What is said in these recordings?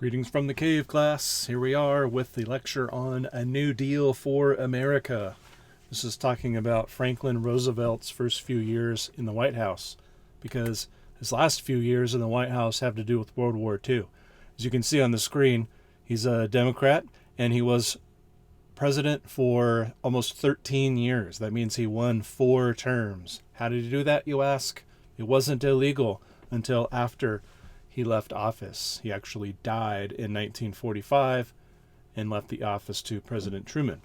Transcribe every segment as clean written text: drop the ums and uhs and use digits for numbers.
Greetings from the cave, class. Here we are with the lecture on A New Deal for America. This is talking about Franklin Roosevelt's first few years in the White House, because his last few years in the White House have to do with World War II. As you can see on the screen, he's a Democrat, and he was president for almost 13 years. That means he won 4 terms. How did he do that, you ask? It wasn't illegal until after he left office. He actually died in 1945 and left the office to President Truman.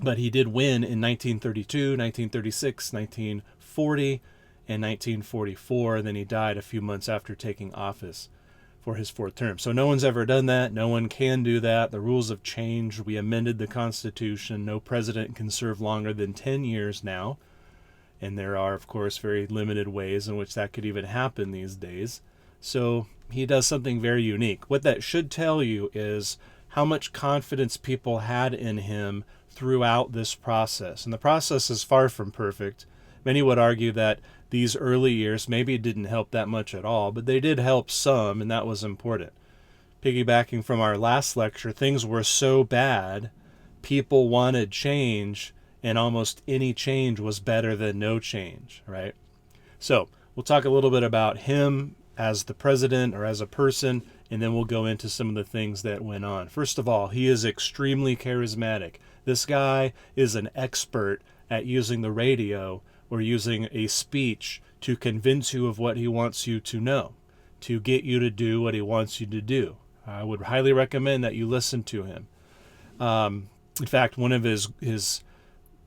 But he did win in 1932, 1936, 1940, and 1944. Then he died a few months after taking office for his 4th term. So no one's ever done that. No one can do that. The rules have changed. We amended the Constitution. No president can serve longer than 10 years now. And there are, of course, very limited ways in which that could even happen these days. So he does something very unique. What that should tell you is how much confidence people had in him throughout this process. And the process is far from perfect. Many would argue that these early years maybe didn't help that much at all, but they did help some, and that was important. Piggybacking from our last lecture, things were so bad, people wanted change, and almost any change was better than no change, right? So we'll talk a little bit about him as the president or as a person, and then we'll go into some of the things that went on. First of all, he is extremely charismatic. This guy is an expert at using the radio or using a speech to convince you of what he wants you to know, to get you to do what he wants you to do. I would highly recommend that you listen to him. In fact, one of his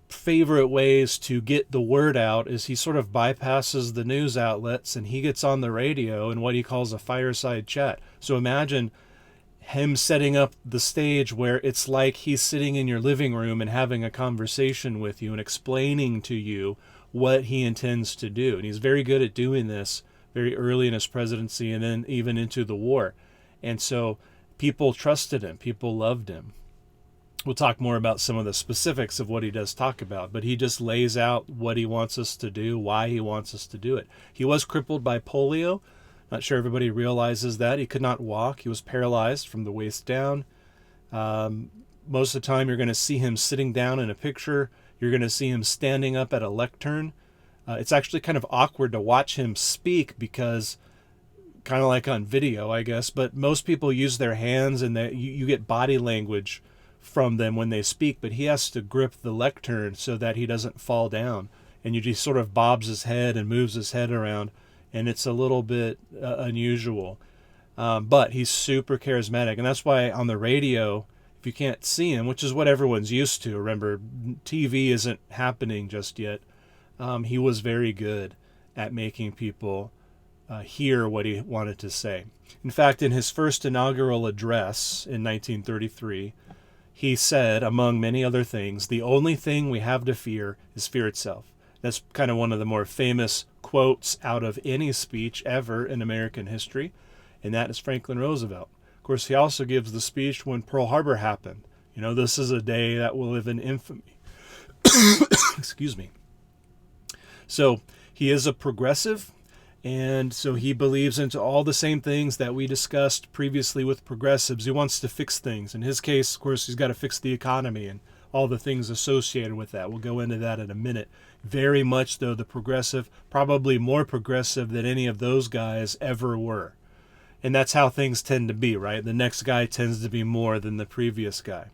favorite ways to get the word out is he sort of bypasses the news outlets and he gets on the radio in what he calls a fireside chat. So imagine him setting up the stage where it's like he's sitting in your living room and having a conversation with you and explaining to you what he intends to do. And he's very good at doing this very early in his presidency and then even into the war. And so people trusted him. People loved him. We'll talk more about some of the specifics of what he does talk about, but he just lays out what he wants us to do, why he wants us to do it. He was crippled by polio. Not sure everybody realizes that. He could not walk. He was paralyzed from the waist down. Most of the time you're going to see him sitting down in a picture. You're going to see him standing up at a lectern. It's actually kind of awkward to watch him speak because, kind of like on video, I guess, but most people use their hands and you get body language from them when they speak, but he has to grip the lectern so that he doesn't fall down, and you just sort of bobs his head and moves his head around, and it's a little bit unusual, but he's super charismatic, and that's why on the radio, if you can't see him, which is what everyone's used to, remember, TV isn't happening just yet, he was very good at making people hear what he wanted to say. In fact, in his first inaugural address in 1933, he said, among many other things, the only thing we have to fear is fear itself. That's kind of one of the more famous quotes out of any speech ever in American history, and that is Franklin Roosevelt. Of course, he also gives the speech when Pearl Harbor happened. You know, this is a day that will live in infamy. Excuse me. So he is a progressive, and so he believes into all the same things that we discussed previously with progressives. He wants to fix things. In his case, of course, he's got to fix the economy and all the things associated with that. We'll go into that in a minute. Very much, though, the progressive, probably more progressive than any of those guys ever were. And that's how things tend to be, right? The next guy tends to be more than the previous guy.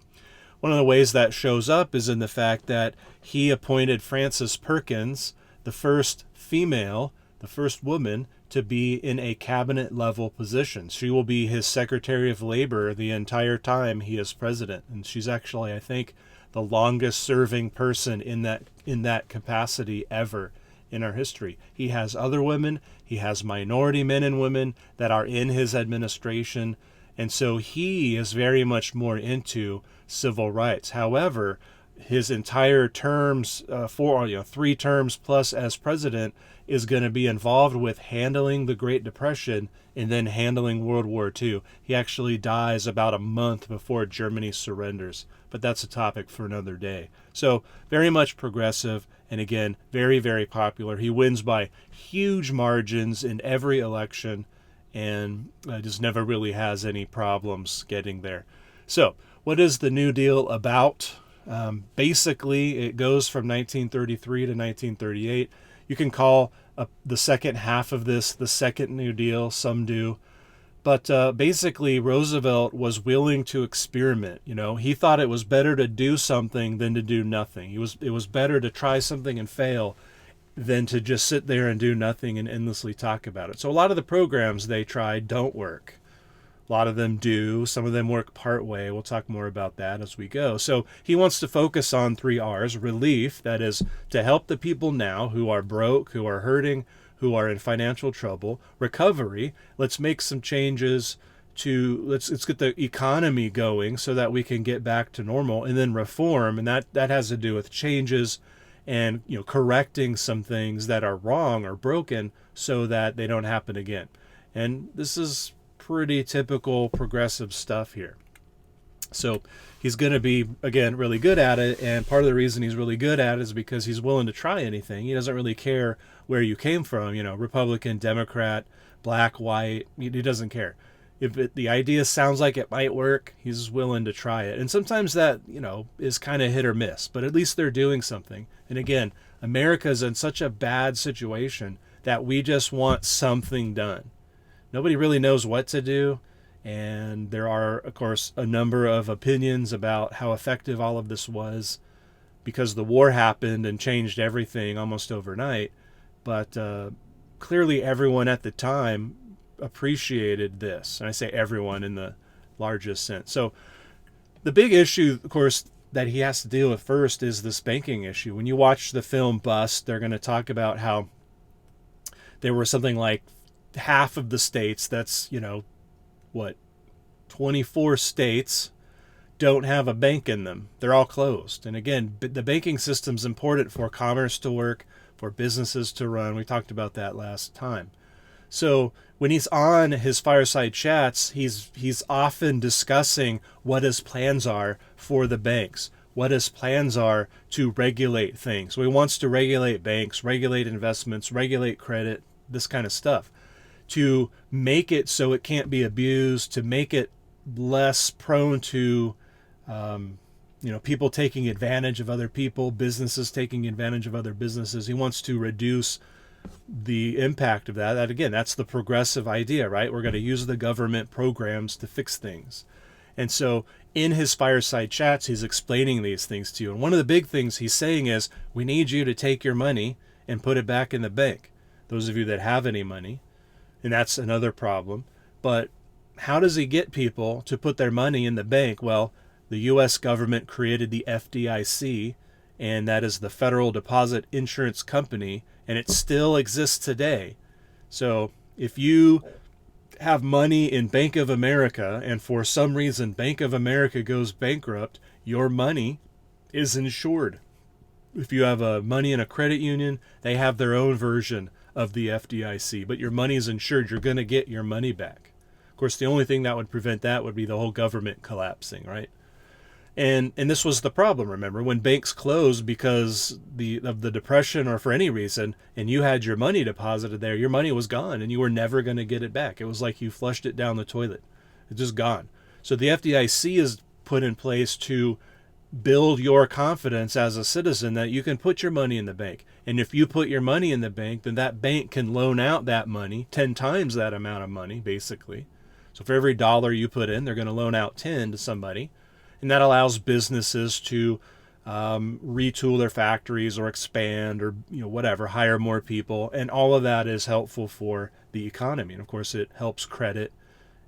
One of the ways that shows up is in the fact that he appointed Frances Perkins, the first female, the first woman to be in a cabinet level position. She will be his Secretary of Labor the entire time he is president. And she's actually, I think, the longest serving person in that capacity ever in our history. He has other women. He has minority men and women that are in his administration. And so he is very much more into civil rights. However, his entire terms, 3 terms plus as president, is going to be involved with handling the Great Depression and then handling World War II. He actually dies about a month before Germany surrenders, but that's a topic for another day. So very much progressive, and again, very, very popular. He wins by huge margins in every election, and just never really has any problems getting there. So, what is the New Deal about? Basically, it goes from 1933 to 1938. You can call the second half of this the Second New Deal, some do. But basically, Roosevelt was willing to experiment. He thought it was better to do something than to do nothing. It was better to try something and fail than to just sit there and do nothing and endlessly talk about it. So a lot of the programs they tried don't work. A lot of them do. Some of them work part way. We'll talk more about that as we go. So he wants to focus on 3 R's. Relief, that is to help the people now who are broke, who are hurting, who are in financial trouble. Recovery, let's make some changes let's get the economy going so that we can get back to normal. And then reform, and that has to do with changes and correcting some things that are wrong or broken so that they don't happen again. And this is pretty typical progressive stuff here. So he's going to be, again, really good at it. And part of the reason he's really good at it is because he's willing to try anything. He doesn't really care where you came from, Republican, Democrat, black, white. He doesn't care. If the idea sounds like it might work, he's willing to try it. And sometimes that, is kind of hit or miss, but at least they're doing something. And again, America's in such a bad situation that we just want something done. Nobody really knows what to do. And there are, of course, a number of opinions about how effective all of this was because the war happened and changed everything almost overnight. But clearly everyone at the time appreciated this. And I say everyone in the largest sense. So the big issue, of course, that he has to deal with first is this banking issue. When you watch the film Bust, they're going to talk about how there were something like half of the states, that's, 24 states don't have a bank in them. They're all closed. And again, the banking system's important for commerce to work, for businesses to run. We talked about that last time. So when he's on his fireside chats, he's often discussing what his plans are for the banks, what his plans are to regulate things. So he wants to regulate banks, regulate investments, regulate credit, this kind of stuff, to make it so it can't be abused, to make it less prone to people taking advantage of other people, businesses taking advantage of other businesses. He wants to reduce the impact of that. Again, that's the progressive idea, right? We're going to use the government programs to fix things. And so in his fireside chats, he's explaining these things to you. And one of the big things he's saying is, we need you to take your money and put it back in the bank. Those of you that have any money. And that's another problem. But how does he get people to put their money in the bank? Well, the U.S. government created the FDIC, and that is the Federal Deposit Insurance Company, and it still exists today. So if you have money in Bank of America, and for some reason Bank of America goes bankrupt, your money is insured. If you have money in a credit union, they have their own version of the FDIC, but your money is insured. You're going to get your money back. Of course, the only thing that would prevent that would be the whole government collapsing, right? And this was the problem, remember, when banks closed because of the depression or for any reason, and you had your money deposited there, your money was gone and you were never going to get it back. It was like you flushed it down the toilet. It's just gone. So the FDIC is put in place to build your confidence as a citizen that you can put your money in the bank. And if you put your money in the bank, then that bank can loan out that money, 10 times that amount of money, basically. So for every dollar you put in, they're going to loan out 10 to somebody. And that allows businesses to retool their factories or expand or whatever, hire more people. And all of that is helpful for the economy. And of course, it helps credit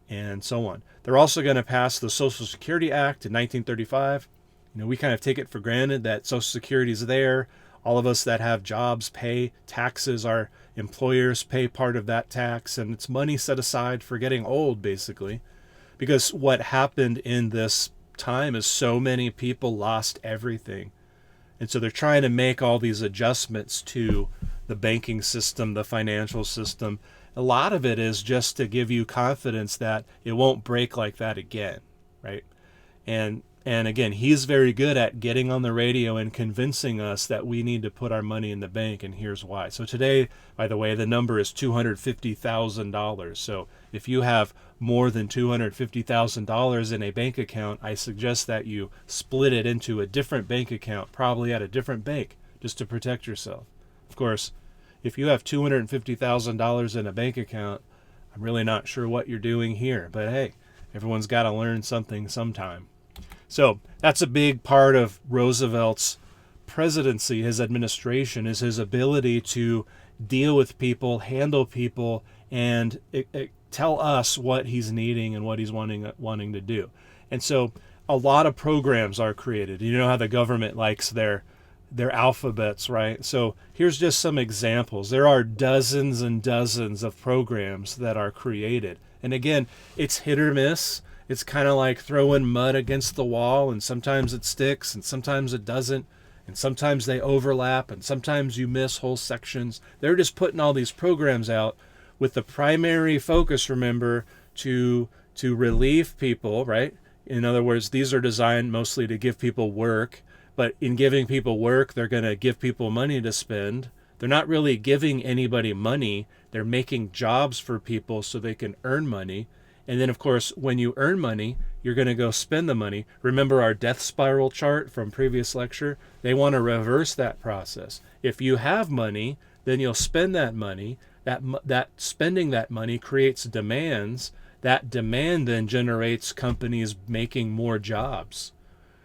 and so on. They're also going to pass the Social Security Act in 1935. We kind of take it for granted that Social Security is there. All of us that have jobs pay taxes. Our employers pay part of that tax. And it's money set aside for getting old, basically. Because what happened in this time is so many people lost everything. And so they're trying to make all these adjustments to the banking system, the financial system. A lot of it is just to give you confidence that it won't break like that again, right? And And again, he's very good at getting on the radio and convincing us that we need to put our money in the bank, and here's why. So today, by the way, the number is $250,000. So if you have more than $250,000 in a bank account, I suggest that you split it into a different bank account, probably at a different bank, just to protect yourself. Of course, if you have $250,000 in a bank account, I'm really not sure what you're doing here, but hey, everyone's got to learn something sometime. So that's a big part of Roosevelt's presidency, his administration, is his ability to deal with people, handle people, and tell us what he's needing and what he's wanting to do. And so a lot of programs are created. You know how the government likes their alphabets, right? So here's just some examples. There are dozens and dozens of programs that are created. And again, it's hit or miss. It's kind of like throwing mud against the wall, and sometimes it sticks and sometimes it doesn't, and sometimes they overlap and sometimes you miss whole sections. They're just putting all these programs out with the primary focus, remember, to relieve people, right? In other words, these are designed mostly to give people work, but in giving people work, they're going to give people money to spend. They're not really giving anybody money. They're making jobs for people so they can earn money. And then, of course, when you earn money, you're going to go spend the money. Remember our death spiral chart from previous lecture? They want to reverse that process. If you have money, then you'll spend that money. That spending that money creates demands. That demand then generates companies making more jobs.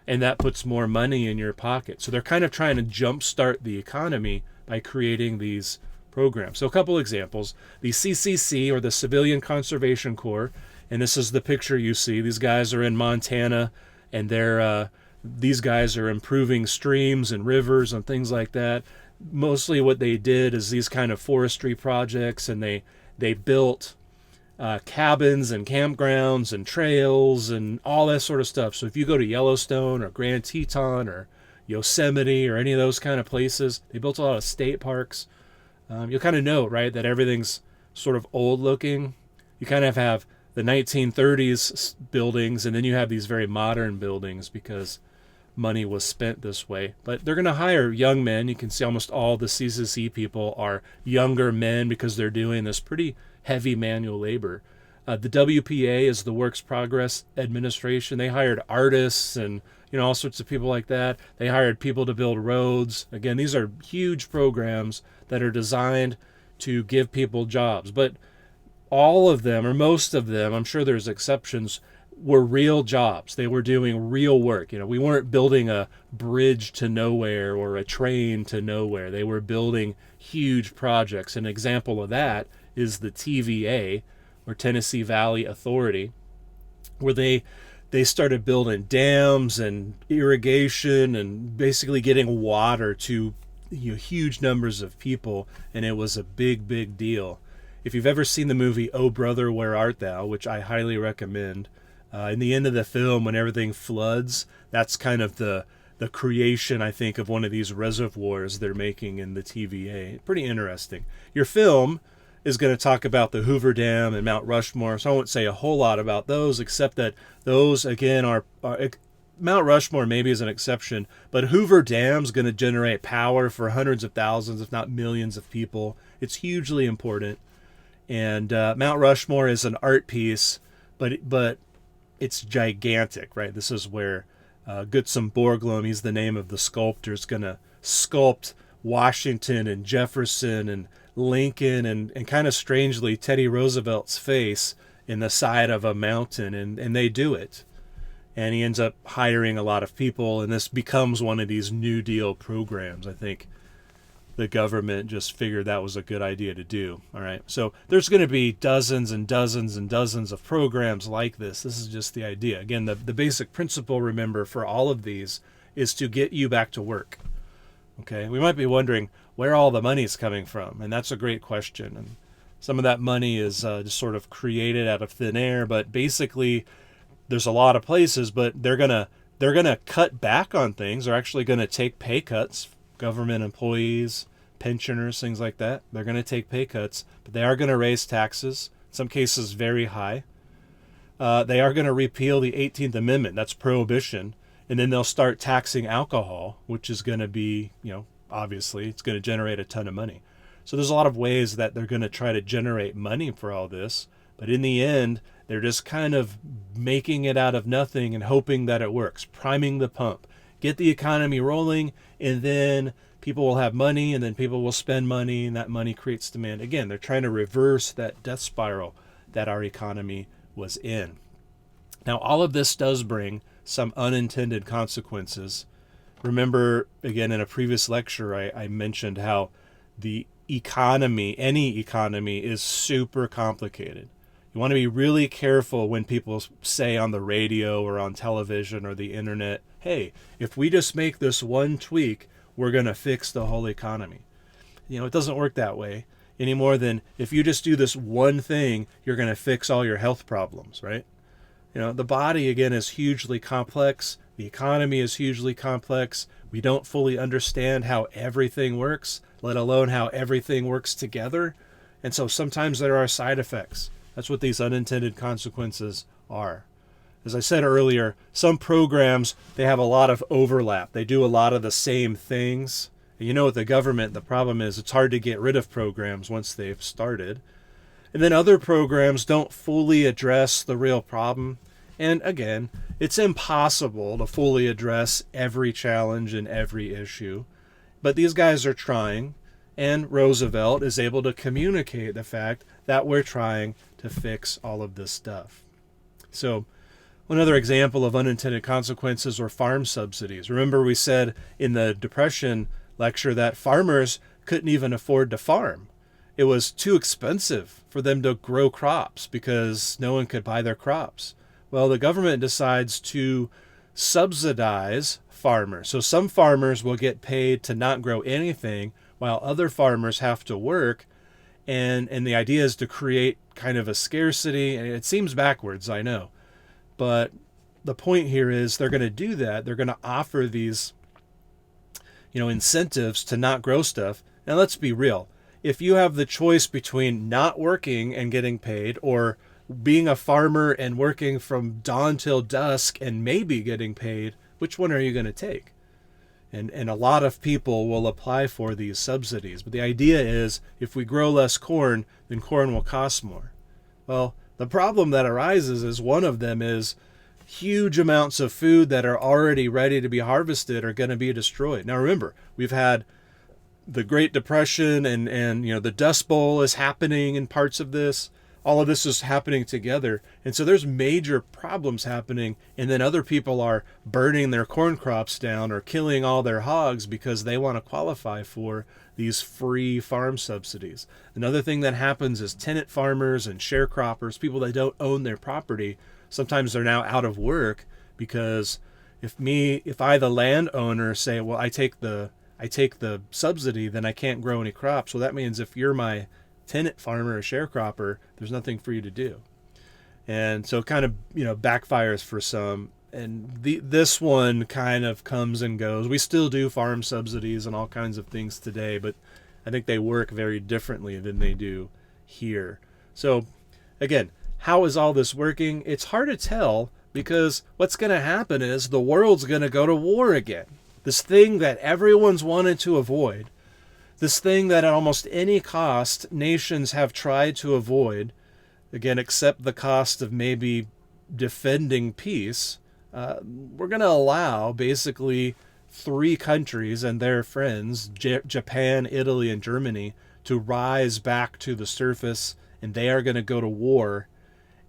And that puts more money in your pocket. So they're kind of trying to jumpstart the economy by creating these programs. So a couple examples. The CCC, or the Civilian Conservation Corps, and this is the picture you see. These guys are in Montana, and these guys are improving streams and rivers and things like that. Mostly what they did is these kind of forestry projects, and they built cabins and campgrounds and trails and all that sort of stuff. So if you go to Yellowstone or Grand Teton or Yosemite or any of those kind of places, they built a lot of state parks. You'll kind of know, right, that everything's sort of old looking. You kind of have the 1930s buildings, and then you have these very modern buildings because money was spent this way. But they're going to hire young men. You can see almost all the CCC people are younger men because they're doing this pretty heavy manual labor. The WPA is the Works Progress Administration. They hired artists and all sorts of people like that. They hired people to build roads. Again, these are huge programs that are designed to give people jobs. But all of them, or most of them, I'm sure there's exceptions, were real jobs. They were doing real work. We weren't building a bridge to nowhere or a train to nowhere. They were building huge projects. An example of that is the TVA, or Tennessee Valley Authority, where they started building dams and irrigation and basically getting water to huge numbers of people, and it was a big, big deal. If you've ever seen the movie Oh Brother, Where Art Thou, which I highly recommend, in the end of the film, when everything floods, that's kind of the creation, I think, of one of these reservoirs they're making in the TVA. Pretty interesting. Your film is going to talk about the Hoover Dam and Mount Rushmore, so I won't say a whole lot about those, except that those, again, are Mount Rushmore maybe is an exception, but Hoover Dam's going to generate power for hundreds of thousands, if not millions of people. It's hugely important. And Mount Rushmore is an art piece, but it's gigantic, right? This is where Gutzon Borglum, he's the name of the sculptor, is going to sculpt Washington and Jefferson and Lincoln and kind of strangely Teddy Roosevelt's face in the side of a mountain, and they do it. And he ends up hiring a lot of people, and this becomes one of these New Deal programs. I think the government just figured that was a good idea to do. All right, so there's going to be dozens and dozens and dozens of programs like this. This is just the idea. Again, the basic principle, remember, for all of these is to get you back to work. Okay, we might be wondering where all the money's coming from, and that's a great question. And some of that money is just sort of created out of thin air, but basically there's a lot of places, but they're gonna cut back on things. They're actually going to take pay cuts. Government employees, pensioners, things like that. They're going to take pay cuts, but they are going to raise taxes, in some cases very high. They are going to repeal the 18th Amendment. That's prohibition. And then they'll start taxing alcohol, which is going to be, obviously it's going to generate a ton of money. So there's a lot of ways that they're going to try to generate money for all this. But in the end, they're just kind of making it out of nothing and hoping that it works, priming the pump, get the economy rolling, and then people will have money, and then people will spend money, and that money creates demand. Again, they're trying to reverse that death spiral that our economy was in. Now, all of this does bring some unintended consequences. Remember, again, in a previous lecture, I mentioned how the economy, any economy, is super complicated. You want to be really careful when people say on the radio or on television or the internet, hey, if we just make this one tweak, we're going to fix the whole economy. It doesn't work that way any more than if you just do this one thing, you're going to fix all your health problems, right? The body, again, is hugely complex. The economy is hugely complex. We don't fully understand how everything works, let alone how everything works together. And so sometimes there are side effects. That's what these unintended consequences are. As I said earlier, some programs, they have a lot of overlap. They do a lot of the same things. And with the government, the problem is it's hard to get rid of programs once they've started. And then other programs don't fully address the real problem. And again, it's impossible to fully address every challenge and every issue. But these guys are trying, and Roosevelt is able to communicate the fact that we're trying to fix all of this stuff. So another example of unintended consequences were farm subsidies. Remember, we said in the Depression lecture that farmers couldn't even afford to farm. It was too expensive for them to grow crops because no one could buy their crops. Well, the government decides to subsidize farmers. So some farmers will get paid to not grow anything while other farmers have to work. And the idea is to create kind of a scarcity. And it seems backwards, I know. But the point here is they're going to do that. They're going to offer these, incentives to not grow stuff. Now, let's be real. If you have the choice between not working and getting paid or being a farmer and working from dawn till dusk and maybe getting paid, which one are you going to take? And a lot of people will apply for these subsidies. But the idea is if we grow less corn, then corn will cost more. Well, the problem that arises is one of them is huge amounts of food that are already ready to be harvested are going to be destroyed. Now remember, we've had the Great Depression and the Dust Bowl is happening in parts of this. All of this is happening together. And so there's major problems happening. And then other people are burning their corn crops down or killing all their hogs because they want to qualify for these free farm subsidies. Another thing that happens is tenant farmers and sharecroppers, people that don't own their property, sometimes they're now out of work because if I, the landowner, say, well, I take the subsidy, then I can't grow any crops. Well, that means if you're my tenant farmer or sharecropper, there's nothing for you to do. And so it kind of, backfires for some. And this one kind of comes and goes. We still do farm subsidies and all kinds of things today, but I think they work very differently than they do here. So again, how is all this working? It's hard to tell because what's going to happen is the world's going to go to war again. This thing that everyone's wanted to avoid, this thing that at almost any cost nations have tried to avoid, again, except the cost of maybe defending peace, we're going to allow basically 3 countries and their friends, Japan, Italy, and Germany, to rise back to the surface, and they are going to go to war.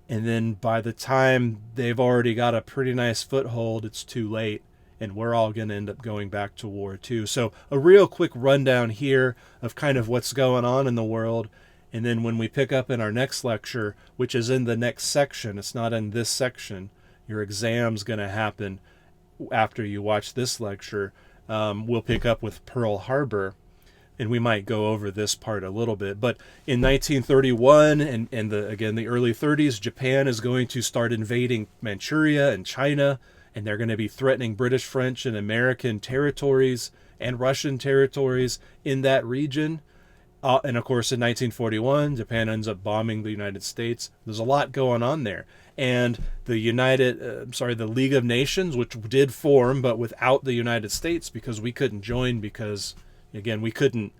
And then by the time they've already got a pretty nice foothold, it's too late. And we're all going to end up going back to war too. So a real quick rundown here of kind of what's going on in the world. And then when we pick up in our next lecture, which is in the next section, it's not in this section, your exam's going to happen after you watch this lecture. We'll pick up with Pearl Harbor, and we might go over this part a little bit. But in 1931 and the early 30s, Japan is going to start invading Manchuria and China. And they're going to be threatening British, French, and American territories and Russian territories in that region. And of course, in 1941, Japan ends up bombing the United States. There's a lot going on there. And the the League of Nations, which did form, but without the United States, because we couldn't join, because again, we couldn't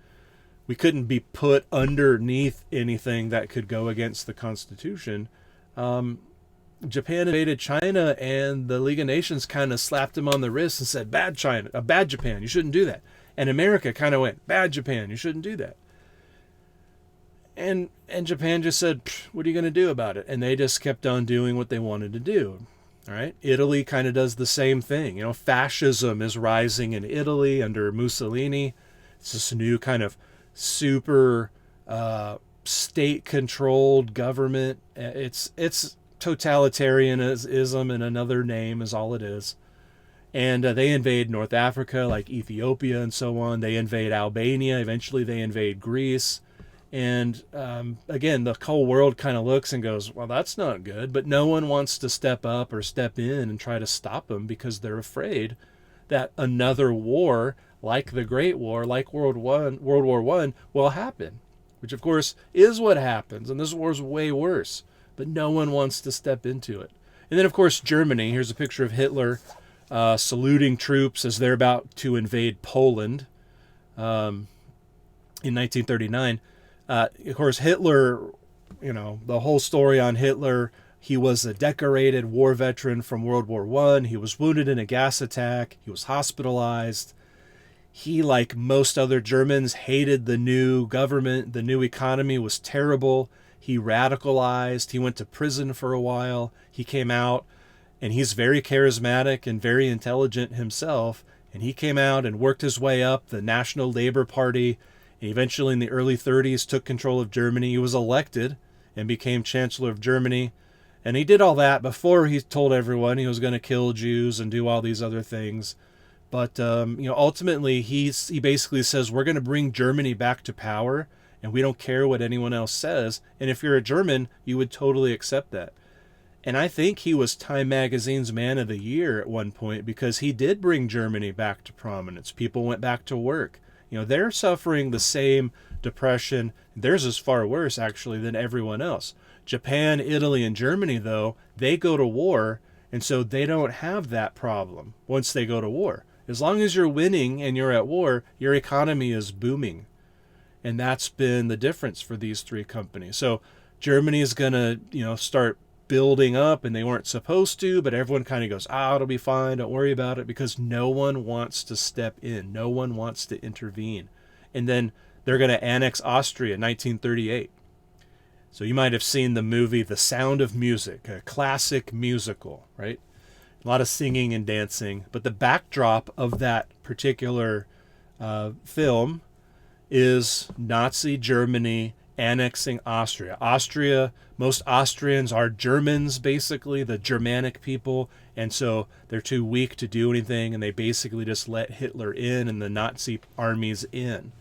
be put underneath anything that could go against the Constitution. Japan invaded China, and the League of Nations kind of slapped him on the wrist and said, "Bad China, bad Japan, you shouldn't do that." And America kind of went, "Bad Japan, you shouldn't do that." And Japan just said, "What are you going to do about it?" And they just kept on doing what they wanted to do. All right. Italy kind of does the same thing. Fascism is rising in Italy under Mussolini. It's this new kind of super state-controlled government. It's totalitarianism in another name is all it is. And they invade North Africa, like Ethiopia and so on. They invade Albania. Eventually they invade Greece. And again, the whole world kind of looks and goes, well, that's not good. But no one wants to step up or step in and try to stop them, because they're afraid that another war, like the Great War, like World War I, will happen. Which, of course, is what happens. And this war's way worse. But no one wants to step into it. And then, of course, Germany. Here's a picture of Hitler saluting troops as they're about to invade Poland in 1939. Of course, Hitler, the whole story on Hitler, he was a decorated war veteran from World War I. He was wounded in a gas attack. He was hospitalized. He, like most other Germans, hated the new government. The new economy was terrible. He radicalized. He went to prison for a while. He came out, and he's very charismatic and very intelligent himself. And he came out and worked his way up the National Labor Party. And eventually, in the early 30s, took control of Germany. He was elected and became Chancellor of Germany. And he did all that before he told everyone he was going to kill Jews and do all these other things. But ultimately, he basically says, we're going to bring Germany back to power, and we don't care what anyone else says. And if you're a German, you would totally accept that. And I think he was Time Magazine's Man of the Year at one point, because he did bring Germany back to prominence. People went back to work. They're suffering the same depression. Theirs is far worse, actually, than everyone else. Japan, Italy, and Germany, though, they go to war, and so they don't have that problem once they go to war. As long as you're winning and you're at war, your economy is booming. And that's been the difference for these three companies. So Germany is going to, start building up, and they weren't supposed to, but everyone kind of goes, it'll be fine, don't worry about it, because no one wants to step in. No one wants to intervene. And then they're going to annex Austria in 1938. So you might have seen the movie The Sound of Music, a classic musical, right? A lot of singing and dancing. But the backdrop of that particular film is Nazi Germany annexing Austria. Most Austrians are Germans, basically, the Germanic people, and so they're too weak to do anything, and they basically just let Hitler in and the Nazi armies in.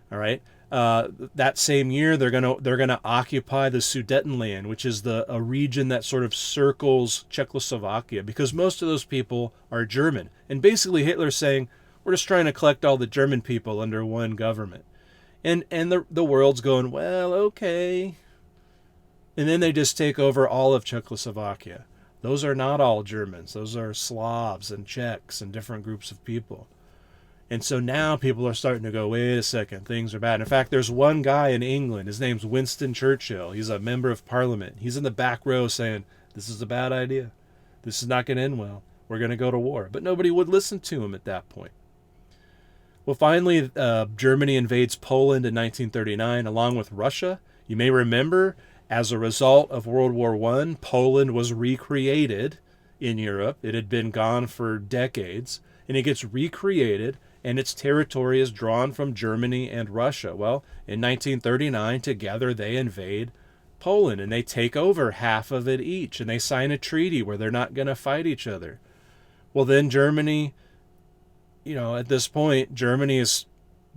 All right. That same year, they're gonna occupy the Sudetenland, which is a region that sort of circles Czechoslovakia, because most of those people are German. And basically, Hitler's saying, we're just trying to collect all the German people under one government. And the world's going, well, okay. And then they just take over all of Czechoslovakia. Those are not all Germans. Those are Slavs and Czechs and different groups of people. And so now people are starting to go, wait a second, things are bad. In fact, there's one guy in England. His name's Winston Churchill. He's a member of Parliament. He's in the back row saying, this is a bad idea. This is not going to end well. We're going to go to war. But nobody would listen to him at that point. Well, finally, Germany invades Poland in 1939, along with Russia. You may remember, as a result of World War I, Poland was recreated in Europe. It had been gone for decades, and it gets recreated, and its territory is drawn from Germany and Russia. Well, in 1939, together they invade Poland, and they take over half of it each, and they sign a treaty where they're not going to fight each other. Well, then Germany, at this point, Germany has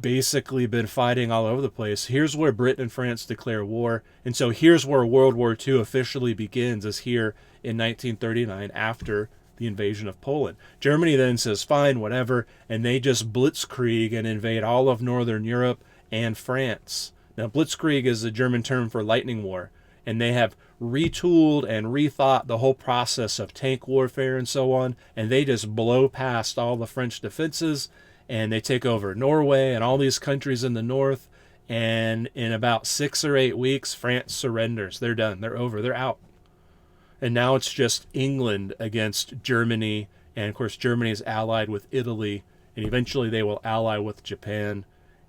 basically been fighting all over the place. Here's where Britain and France declare war. And so here's where World War II officially begins, is here in 1939 after the invasion of Poland. Germany then says, fine, whatever, and they just blitzkrieg and invade all of Northern Europe and France. Now, Blitzkrieg is the German term for lightning war, and they have retooled and rethought the whole process of tank warfare and so on, and they just blow past all the French defenses, and they take over Norway and all these countries in the north, and in about 6 or 8 weeks, France surrenders. They're done. They're over. They're out. And now it's just England against Germany, and of course Germany is allied with Italy, and eventually they will ally with Japan.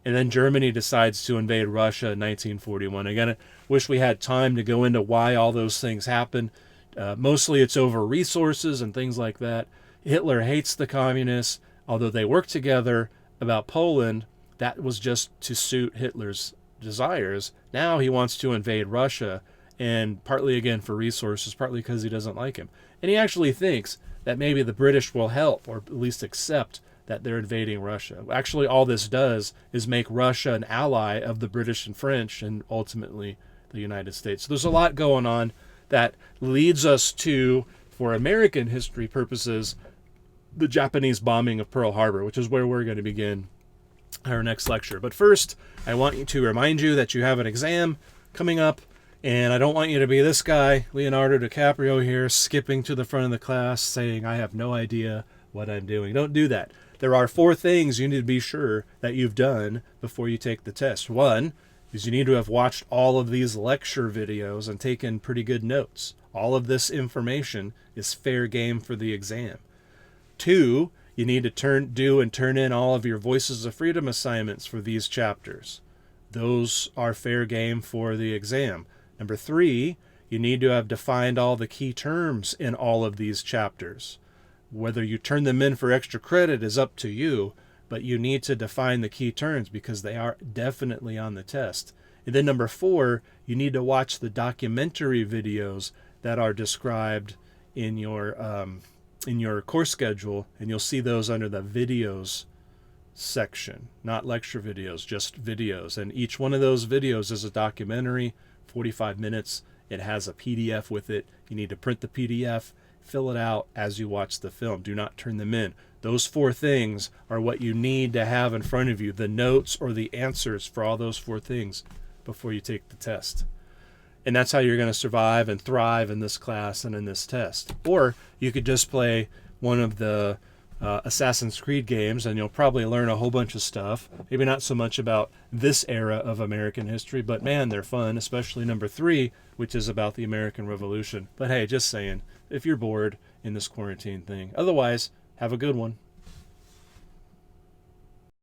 And then Germany decides to invade Russia in 1941. Again, I wish we had time to go into why all those things happen. Mostly it's over resources and things like that. Hitler hates the communists, although they work together about Poland. That was just to suit Hitler's desires. Now he wants to invade Russia, and partly again for resources, partly because he doesn't like him. And he actually thinks that maybe the British will help, or at least accept that they're invading Russia. Actually, all this does is make Russia an ally of the British and French, and ultimately the United States. So there's a lot going on that leads us to, for American history purposes, the Japanese bombing of Pearl Harbor, which is where we're going to begin our next lecture. But first, I want you to remind you that you have an exam coming up, and I don't want you to be this guy, Leonardo DiCaprio here, skipping to the front of the class saying, I have no idea what I'm doing. Don't do that. There are 4 things you need to be sure that you've done before you take the test. 1 is you need to have watched all of these lecture videos and taken pretty good notes. All of this information is fair game for the exam. 2, you need to turn in all of your Voices of Freedom assignments for these chapters. Those are fair game for the exam. Number 3, you need to have defined all the key terms in all of these chapters. Whether you turn them in for extra credit is up to you, but you need to define the key terms because they are definitely on the test. And then number 4, you need to watch the documentary videos that are described in your course schedule, and you'll see those under the videos section, not lecture videos, just videos. And each one of those videos is a documentary, 45 minutes. It has a PDF with it. You need to print the PDF, fill it out as you watch the film. Do not turn them in. Those 4 things are what you need to have in front of you, the notes or the answers for all those 4 things before you take the test. And that's how you're going to survive and thrive in this class and in this test. Or you could just play one of the Assassin's Creed games, and you'll probably learn a whole bunch of stuff. Maybe not so much about this era of American history, but man, they're fun, especially number 3, which is about the American Revolution. But hey, just saying, if you're bored in this quarantine thing. Otherwise, have a good one.